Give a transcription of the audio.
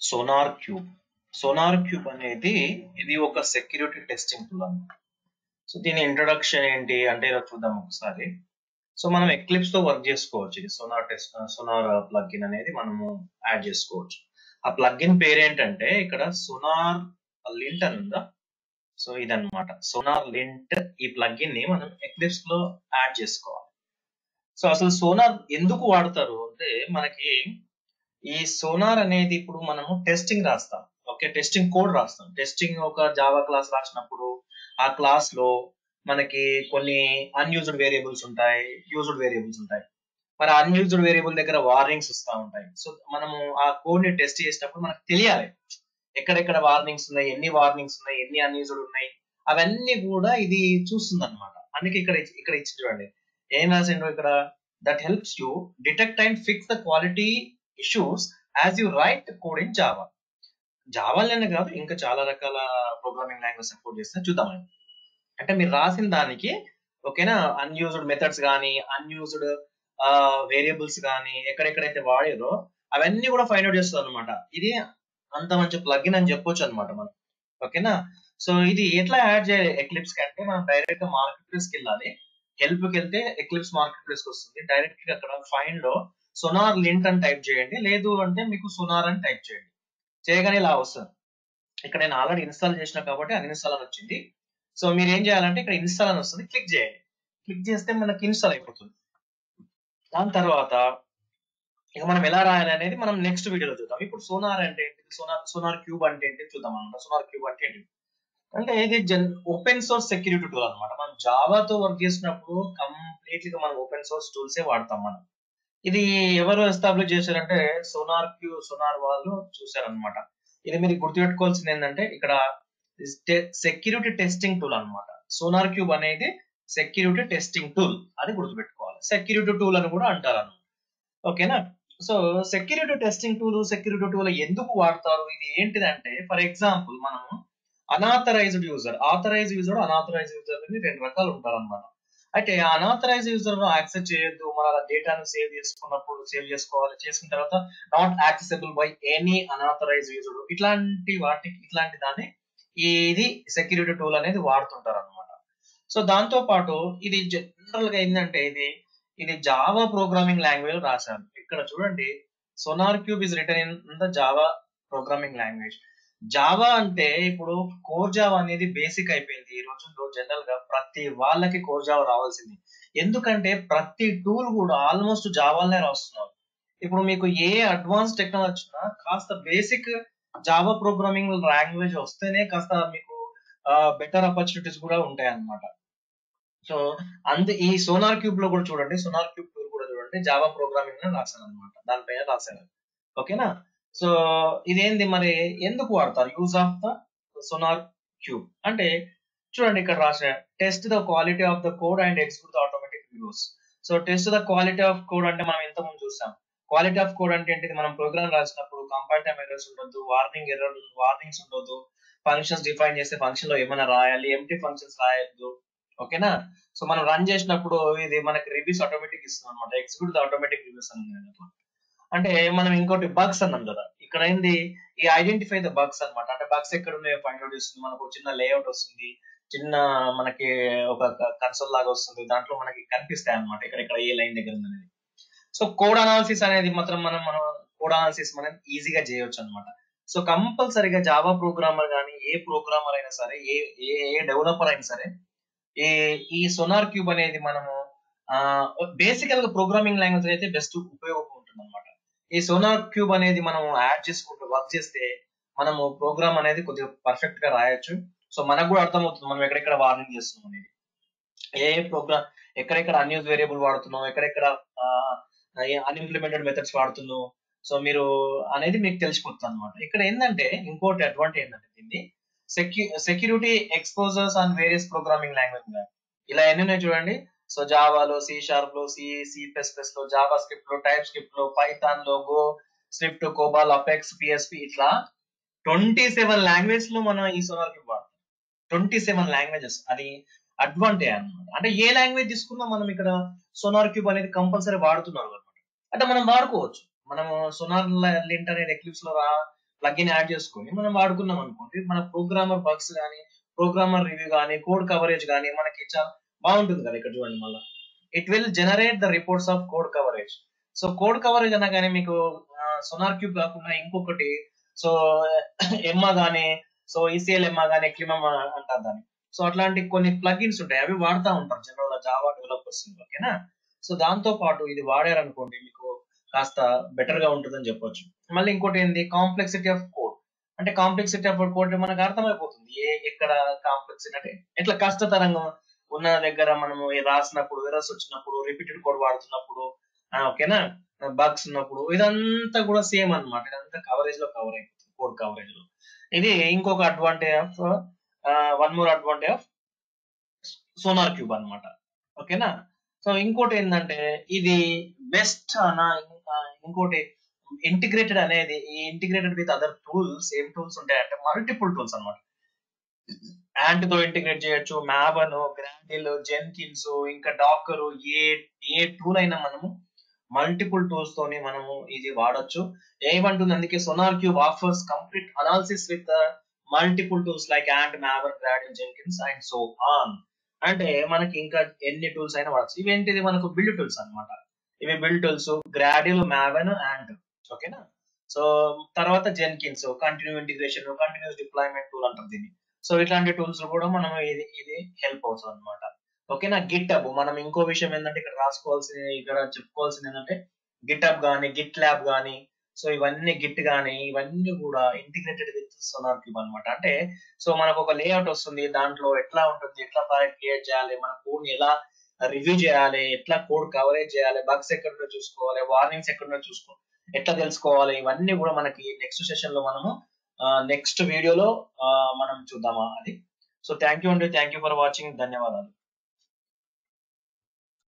Sonar cube. Sonar cube అనేది ఇది ఒక సెక్యూరిటీ టెస్టింగ్ టూల్ అన్నమాట. సో దీని ఇంట్రొడక్షన్ ఏంటి అంటే ఇలా చూద్దాం ఒకసారి. సో మనం ఎక్లిప్స్ తో వర్క్ చేసుకోవచ్చు. ఇది సోనార్ ప్లగ్ఇన్ అనేది మనము యాడ్ చేసుకోవచ్చు. ఆ ప్లగ్ఇన్ పేరు ఏంటంటే ఇక్కడ సోనార్ లింట్ అని ఉందా. సో ఇదన్నమాట సోనార్ లింట్. ఈ ప్లగ్ఇన్ ని మనం ఎక్లిప్స్ లో యాడ్ చేసుకోవాలి. సో అసలు సోనార్ ఎందుకు వాడతారు అంటే మనకి ఈ సోనార్ అనేది ఇప్పుడు మనము టెస్టింగ్ రాస్తాం. ఓకే, టెస్టింగ్ కోడ్ రాస్తాం. టెస్టింగ్ ఒక జావా క్లాస్ రాసినప్పుడు ఆ క్లాస్ లో మనకి కొన్ని అన్యూజ్డ్ వేరియబుల్స్ ఉంటాయి, యూజ్డ్ వేరియబుల్స్ ఉంటాయి. మరి అన్యూజ్డ్ వేరియబుల్ దగ్గర వార్నింగ్స్ వస్తూ ఉంటాయి. సో మనము ఆ కోడ్ ని టెస్ట్ చేసేటప్పుడు మనకు తెలియాలి ఎక్కడెక్కడ వార్నింగ్స్ ఉన్నాయి, ఎన్ని వార్నింగ్స్ ఉన్నాయి, ఎన్ని అన్యూజ్డ్ ఉన్నాయి, అవన్నీ కూడా ఇది చూస్తుంది అనమాట. అందుకే ఇక్కడ ఇక్కడ ఇచ్చి చూడండి ఏం రాసిండ్రు ఇక్కడ. That helps you detect and fix the quality issues as you write code in Java. జావాలోనే కాదు ఇంకా చాలా రకాల ప్రోగ్రామింగ్ లాంగ్వేజ్ సపోర్ట్ చేస్తే చూద్దామండి. అంటే మీరు రాసిన దానికి ఓకేనా అన్యూజ్డ్ మెథడ్స్ కానీ అన్యూజ్డ్ వేరియబుల్స్ కానీ ఎక్కడెక్కడైతే వాడారో అవన్నీ కూడా ఫైండ్ అవుట్ చేస్తుంది అనమాట. ఇది అంత మంచి ప్లగ్ఇన్ అని చెప్పొచ్చు అనమాట మనం. ఓకేనా. సో ఇది ఎట్లా యాడ్ చేయాలి ఎక్లిప్స్ కి అంటే మనం డైరెక్ట్ గా మార్కెట్ ప్లేస్ కి వెళ్ళాలి. హెల్ప్ కి వెళ్తే ఎక్లిప్స్ మార్కెట్ ప్లేస్ కి వస్తుంది. డైరెక్ట్ గా అక్కడ ఫైండ్ లో సోనార్ లింట్ అని టైప్ చేయండి, లేదు అంటే మీకు సోనార్ అని టైప్ చేయండి. చేయగానే ఇలా వస్తుంది. ఇక్కడ నేను ఆల్రెడీ ఇన్స్టాల్ చేసిన కాబట్టి అన్ఇన్స్టాల్ అని వచ్చింది. సో మీరు ఏం చేయాలంటే ఇక్కడ ఇన్స్టాల్ అని వస్తుంది, క్లిక్ చేయండి. క్లిక్ చేస్తే మనకి ఇన్స్టాల్ అయిపోతుంది. దాని తర్వాత ఇక మనం ఎలా రాయాలి అనేది మనం నెక్స్ట్ వీడియోలో చూద్దాం. ఇప్పుడు సోనార్ అంటే ఏంటి, సోనార్ క్యూబ్ అంటే ఏంటి చూద్దాం అనమాట. సోనార్ క్యూబ్ అంటే ఏంటి అంటే ఇది ఓపెన్ సోర్స్ సెక్యూరిటీ టూల్ అనమాట. మనం జావాతో వర్క్ చేసినప్పుడు కంప్లీట్ గా మనం ఓపెన్ సోర్స్ టూల్సే వాడతాం మనం. ఇది ఎవరు ఎస్టాబ్లిష్ చేశారంటే సోనార్ వాళ్ళు చూసారనమాట. ఇది మీరు గుర్తుపెట్టుకోవాల్సింది ఏంటంటే ఇక్కడ సెక్యూరిటీ టెస్టింగ్ టూల్ అనమాట. సోనార్ క్యూబ్ అనేది సెక్యూరిటీ టెస్టింగ్ టూల్ అది గుర్తుపెట్టుకోవాలి. సెక్యూరిటీ టూల్ అని కూడా అంటారు అన్నమాట. ఓకేనా. సో సెక్యూరిటీ టూల్ ఎందుకు వాడతారు, ఇది ఏంటిదంటే ఫర్ ఎగ్జాంపుల్ మనం అనాథరైజ్డ్ యూజర్, అనాథరైజ్డ్ యూజర్ అని రెండు రకాలు ఉంటారు అనమాట. అయితే ఆ అనాథరైజ్ యూజర్ యాక్సెస్ చేయొద్దు, మన డేటాను సేవ్ చేసుకోవాలి, చేసుకున్న తర్వాత not accessible by any unauthorised user, ఇట్లాంటి దాన్ని ఇది సెక్యూరిటీ టూల్ అనేది వాడుతుంటారు అనమాట. సో దాంతో పాటు ఇది జనరల్ గా ఏంటంటే ఇది జావా ప్రోగ్రామింగ్ లాంగ్వేజ్ రాశారు. ఇక్కడ చూడండి sonar cube is return in the Java programming language. Java అంటే ఇప్పుడు కోర్ జావా అనేది బేసిక్ అయిపోయింది ఈ రోజుల్లో. జనరల్ గా ప్రతి వాళ్ళకి కోర్ జావా రావాల్సింది. ఎందుకంటే ప్రతి టూల్ కూడా ఆల్మోస్ట్ జావాలోనే రాస్తున్నారు. ఇప్పుడు మీకు ఏ అడ్వాన్స్ టెక్నాలజీ వచ్చినా కాస్త బేసిక్ జావా ప్రోగ్రామింగ్ లాంగ్వేజ్ వస్తేనే కాస్త మీకు బెటర్ ఆపర్చునిటీస్ కూడా ఉంటాయి అన్నమాట. సో ఈ సోనార్ క్యూబ్ లో కూడా చూడండి, సోనార్ క్యూబ్ టూల్ కూడా చూడండి జావా ప్రోగ్రామింగ్ రాశాను అనమాట, దానిపైన రాశాను. ఓకేనా. సో ఇదేంది మరి ఎందుకు వాడతారు use of the sonar cube అంటే చూడండి ఇక్కడ రాసిన test the quality of the code and execute the automatic reviews. So test the quality of code అంటే మనం ఇంత ముందు చూసాం. క్వాలిటీ ఆఫ్ కోడ్ అంటే ఏంటిది, మనం ప్రోగ్రామ్ రాసినప్పుడు కంపైల్ టైమ్ ఎర్రర్స్ ఉండొద్దు, వార్నింగ్స్ ఉండొద్దు, ఫంక్షన్స్ డిఫైన్ చేస్తే ఫంక్షన్ లో ఏమైనా రాయాలి, ఎంటీ ఫంక్షన్స్ రాయొద్దు. ఓకేనా. సో మనం రన్ చేసినప్పుడు ఇది మనకి రివ్యూస్ ఆటోమేటిక్ ఇస్తుంది అనమాట. ఎగ్జిక్యూట్ ద ఆటోమేటిక్ రివ్యూస్ అని అంటే మనం ఇంకోటి బగ్స్ అన్నాం కదా, ఇక్కడ ఏంది ఈ ఐడెంటిఫై ద బగ్స్ అనమాట. అంటే బగ్స్ ఎక్కడ ఉన్నాయో ఫైండ్ అవుట్ చేస్తుంది. మనకు చిన్న లేఅవుట్ వస్తుంది, చిన్న మనకి ఒక కన్సోల్ లాగా వస్తుంది, దాంట్లో మనకి కనిపిస్తాయి అనమాట ఇక్కడ ఏ లైన్ దగ్గర ఉందనేది. సో కోడ్ అనాలిసిస్ అనేది మనం కోడ్ అనాలిసిస్ మనం ఈజీగా చేయొచ్చు అనమాట. సో కంపల్సరీగా జావా ప్రోగ్రామర్ కానీ ఏ ప్రోగ్రామర్ అయినా సరే, ఏ డెవలపర్ అయినా సరే ఈ సోనార్ క్యూబ్ అనేది మనము బేసికల్ గా ప్రోగ్రామింగ్ లాంగ్వేజ్ అయితే బెస్ట్ ఉపయోగం ఉంటుంది అనమాట. ఈ సోనార్ క్యూబ్ అనేది మనం యాడ్ చేసుకుంటూ వర్క్ చేస్తే మనము ప్రోగ్రామ్ అనేది కొద్దిగా పర్ఫెక్ట్ గా రాయొచ్చు. సో మనకు కూడా అర్థమవుతుంది మనం ఎక్కడెక్కడ వార్నింగ్ చేస్తున్నాం అనేది, ఏ ప్రోగ్రామ్ ఎక్కడెక్కడ అన్యూజ్ వేరియబుల్ వాడుతున్నాం, ఎక్కడెక్కడ అన్ఇంప్లిమెంటెడ్ మెథడ్స్ వాడుతున్నాం. సో మీరు అనేది మీకు తెలిసిపోతుంది అనమాట. ఇక్కడ ఏంటంటే ఇంకోటి అడ్వాంటేజ్ ఏంటంటే దీన్ని security exposures on various programming language ఇలా ఎన్ని ఉన్నాయి చూడండి. సో జావాలో, సి షార్ప్ లో, సి++ లో, జావా స్క్రిప్ట్ లో, టైప్ స్క్రిప్ట్ లో, పైథాన్ లో, గో, స్విఫ్ట్, కోబాల్, అపెక్స్, పిఎస్పి ఇట్లా 27 లాంగ్వేజ్ లో మనం ఈ సోనార్ క్యూబ్ వాడతాం. 27 లాంగ్వేజెస్ అది అడ్వాంటేజ్ అనమాట. అంటే ఏ లాంగ్వేజ్ తీసుకున్నా మనం ఇక్కడ సోనార్ క్యూబ్ అనేది కంపల్సరీ వాడుతున్నారు అనమాట. అంటే మనం వాడుకోవచ్చు. మనము సోనార్ లింట్ అనేది ఎక్లిప్స్ లో ప్లగిన్ యాడ్ చేసుకొని మనం వాడుకున్నాం అనుకోండి, మన ప్రోగ్రామర్ బగ్స్ కానీ, ప్రోగ్రామర్ రివ్యూ కానీ, కోడ్ కవరేజ్ కానీ మనకి చాలా బాగుంటుంది కదా. ఇక్కడ చూడండి మళ్ళీ it will generate the reports of code coverage. So code coverage అనగానే మీకు సోనార్ క్యూబ్ కాకుండా ఇంకొకటి సో ఎమ్మా గానీ, సో ఈసీఎల్ ఎమ్మా గానీ, ఎక్లిమమ్ అంటారు దాన్ని. సో అట్లాంటి కొన్ని ప్లగిన్స్ ఉంటాయి, అవి వాడుతూ ఉంటారు జనరల్ గా జావా డెవలపర్స్. ఓకేనా. సో దాంతో పాటు ఇది వాడారనుకోండి మీకు కాస్త బెటర్ గా ఉంటుందని చెప్పొచ్చు. మళ్ళీ ఇంకోటి ఏంది, కాంప్లెక్సిటీ ఆఫ్ కోడ్. అంటే కాంప్లెక్సిటీ ఆఫ్ కోడ్ మనకు అర్థమైపోతుంది ఎక్కడ కాంప్లెక్సిటీ అంటే ఎట్లా కష్టతరంగా ఉన్న దగ్గర మనము రాసినప్పుడు ఎర్రర్స్ వచ్చినప్పుడు, రిపీటెడ్ కోడ్ వాడుతున్నప్పుడు, ఓకేనా, బగ్స్ ఉన్నప్పుడు ఇదంతా కూడా సేమ్ అన్నమాట. ఇదంతా కవరేజ్ లో కవర్ అయిపోతుంది, కోడ్ కవరేజ్ లో. ఇది ఇంకొక advantage of one more advantage of sonar cube అన్నమాట. ఓకేనా. సో ఇంకోటి ఏంటంటే ఇది బెస్ట్ అన్న, ఇంకోటి ఇంటిగ్రేటెడ్ అనేది, ఈ ఇంటిగ్రేటెడ్ విత్ అదర్ టూల్స్, ఏం టూల్స్ ఉంటాయంటే మల్టిపుల్ టూల్స్ అన్నమాట. యాంట్ తో ఇంటిగ్రేట్ చేయొచ్చు, మ్యావన్, గ్రాండిల్, జెన్కిన్స్, ఇంకా డాకర్, ఏ టూల్ అయినా మనము మల్టిపుల్ టూల్స్ తోని మనము ఇది వాడొచ్చు. ఏమంటుంది అందుకే SonarQube offers complete analysis with multiple tools like Ant, Maven, Gradle, Jenkins and so on. అంటే మనకి ఇంకా ఎన్ని టూల్స్ అయినా వాడచ్చు. ఇవేంటిది మనకు బిల్డ్ టూల్స్ అన్నమాట. ఇవి బిల్డ్ టూల్స్ గ్రాడిల్, మ్యావన్, యాంట్. ఓకేనా. సో తర్వాత Jenkins continue integration, continuous deployment tool అంటారు దీన్ని. సో ఇట్లాంటి టూల్స్ కూడా మనం ఇది హెల్ప్ అవుతుంది అనమాట. ఓకేనా. గిట్ హబ్, మనం ఇంకో విషయం ఏంటంటే ఇక్కడ రాసుకోవాల్సింది, ఇక్కడ చెప్పుకోవాల్సింది ఏంటంటే గిట్ హబ్ గానీ, గిట్ ల్యాబ్ గానీ, సో ఇవన్నీ గిట్ గానీ ఇవన్నీ కూడా ఇంటిగ్రేటెడ్ విత్ సోనార్ క్యూబ్ అనమాట. అంటే సో మనకు ఒక లేఅవుట్ వస్తుంది, దాంట్లో ఎట్లా ఉంటుంది, ఎట్లా ప్రాజెక్ట్ క్రియేట్ చేయాలి, మన కోడ్ ని ఎలా రివ్యూ చేయాలి, ఎట్లా కోడ్ కవరేజ్ చేయాలి, బగ్స్ ఎక్కడ చూసుకోవాలి, వార్నింగ్స్ ఎక్కడ చూసుకోవాలి, ఎట్లా తెలుసుకోవాలి, ఇవన్నీ కూడా మనకి నెక్స్ట్ సెషన్ లో మనము నెక్స్ట్ వీడియోలో మనం చూద్దామా అది. సో థ్యాంక్ యూ అండి, థ్యాంక్ యూ ఫర్ వాచింగ్, ధన్యవాదాలు.